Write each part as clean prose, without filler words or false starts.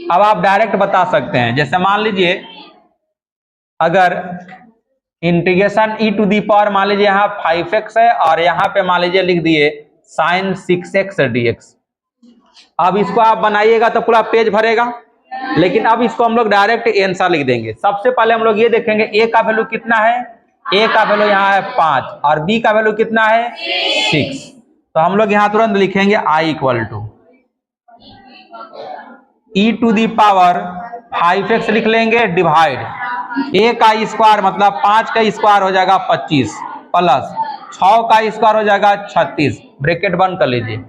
अब आप डायरेक्ट बता सकते हैं, जैसे मान लीजिए अगर integration E to the power मान लीजिए यहाँ 5x है और यहाँ पे मान लीजिए लिख दिए साइन 6x dx। अब इसको आप बनाइएगा तो पूरा पेज भरेगा, लेकिन अब इसको हम लोग डायरेक्ट आंसर लिख देंगे। सबसे पहले हम लोग ये देखेंगे a का वैल्यू कितना है, a का वैल्यू यहाँ है 5 और b का वैल्यू कितना है 6। तो हम लोग यहाँ तुरंत लिखेंगे i equal to E to the power 5x लिख लेंगे डिवाइड a का स्क्वायर मतलब 5 का स्क्वायर हो जाएगा 25 प्लस 6 का स्क्वायर हो जाएगा 36, ब्रैकेट बंद कर लीजिए।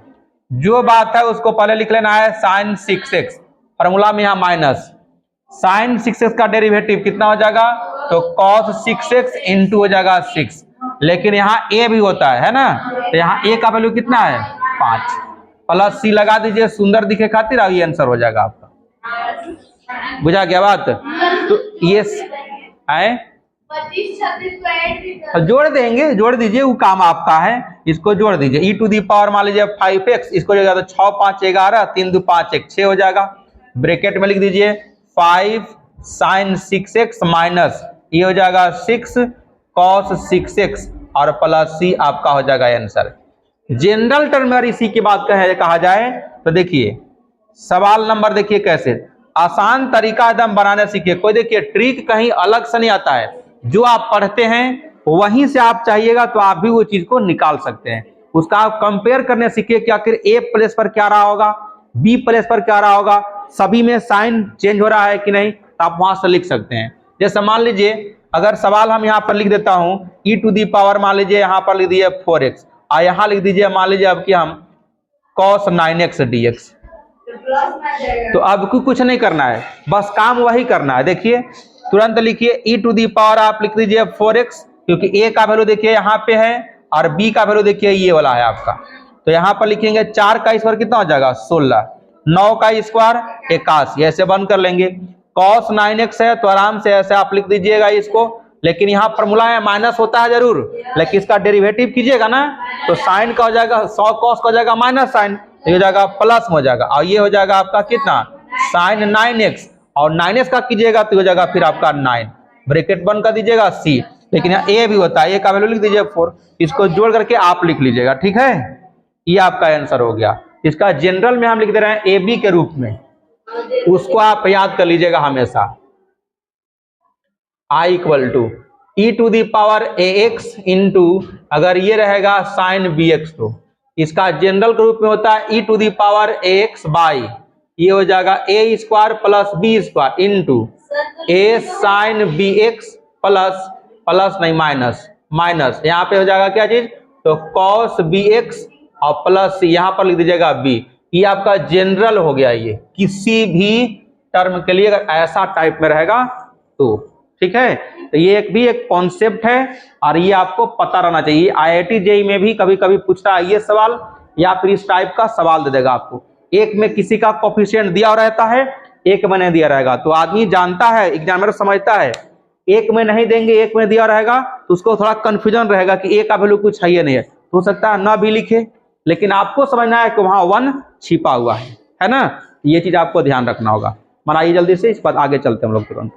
जो बात है उसको पहले लिख लेना है साइन 6x, फॉर्मूला में यहाँ माइनस साइन 6x का डेरिवेटिव कितना हो जाएगा, तो cos 6x इंटू हो जाएगा 6, लेकिन यहाँ a भी होता है ना, तो यहाँ a का वैल्यू कितना है 5 प्लस c लगा दीजिए सुंदर दिखे खातिर, और ये आंसर हो जाएगा आपका। बुझा गया बात? तो ये है जोड़ देंगे, जोड़ दीजिए, वो काम आपका है, इसको जोड़ दीजिए। ई टू दी पावर मान लीजिए 5x, इसको जो 6 5 11 3 2 5 1 6 हो जाएगा। ब्रैकेट में लिख दीजिए 5 साइन 6x माइनस ये हो जाएगा 6 cos 6x और प्लस c आपका हो जाएगा आंसर। जनरल टर्म में इसी की बात कहा जाए तो देखिए सवाल नंबर देखिए कैसे आसान तरीका एकदम बनाने सीखिए। कोई देखिए ट्रिक कहीं अलग से नहीं आता है, जो आप पढ़ते हैं वहीं से आप चाहिएगा तो आप भी वो चीज को निकाल सकते हैं। उसका आप कंपेयर करने सीखिए कि आखिर ए प्लेस पर क्या रहा होगा, बी प्लेस पर क्या रहा होगा, सभी में साइन चेंज हो रहा है कि नहीं, तो आप वहां से लिख सकते हैं। जैसे मान लीजिए अगर सवाल हम यहाँ पर लिख देता हूं ई टू दी पावर मान लीजिए यहाँ पर लिख दीजिए 4x और यहाँ लिख दीजिए मान लीजिए अब कि हम cos 9x dx, तो अब कुछ नहीं करना है, बस काम वही करना है। देखिए तुरंत लिखिए ई टू दी पावर आप लिख दीजिए 4x, क्योंकि a का वैल्यू देखिए यहाँ पे है और b का वैल्यू देखिए ये वाला है आपका, तो यहाँ पर लिखेंगे 4 का स्क्वायर कितना हो जाएगा 16, 9 का स्क्वायर 81, ऐसे बंद कर लेंगे। cos 9x है तो आराम से ऐसे आप लिख दीजिएगा इसको, लेकिन यहाँ फॉर्मूला है माइनस होता है जरूर, लेकिन इसका डेरिवेटिव कीजिएगा ना तो साइन का हो जाएगा 100 cos का हो जाएगा माइनस साइन, ये हो जाएगा प्लस में हो जाएगा, और ये हो जाएगा आपका कितना साइन 9x, और 9x का कीजिएगा तो हो जाएगा फिर आपका 9, ब्रैकेट बंद कर दीजिएगा c, लेकिन यहाँ a भी होता है, a का वैल्यू लिख दीजिए 4, इसको जोड़ करके आप लिख लीजिएगा। ठीक है, ये आपका आंसर हो गया। इसका जनरल में हम लिख दे रहे हैं ए बी के रूप में, उसको आप याद कर लीजिएगा हमेशा। i equal to E to the power ax into अगर ये रहेगा साइन bx, तो इसका जनरल के रूप में होता है E to the power ax by ये हो जाएगा a square plus b square into a sine bx plus plus नहीं माइनस माइनस, यहाँ पे हो जाएगा क्या चीज, तो cos bx और प्लस यहाँ पर लिख दीजिएगा b। ये आपका जनरल हो गया, ये किसी भी टर्म के लिए अगर ऐसा टाइप में रहेगा तो ठीक है। तो ये एक कॉन्सेप्ट है और ये आपको पता रहना चाहिए। IIT जेईई में भी कभी कभी पूछता है ये सवाल, या फिर इस टाइप का सवाल दे देगा आपको, एक में किसी का कोफिशिएंट दिया रहता है, एक में नहीं दिया रहेगा, तो आदमी जानता है, एग्जामिनर समझता है, एक में नहीं देंगे एक में दिया रहेगा तो उसको थोड़ा कंफ्यूजन रहेगा कि ए का वैल्यू कुछ है या नहीं है, तो हो सकता है ना भी लिखे, लेकिन आपको समझना है कि वहां 1 छिपा हुआ है ना। ये चीज आपको ध्यान रखना होगा। बनाइए जल्दी से, इस पर आगे चलते हैं हम लोग तुरंत।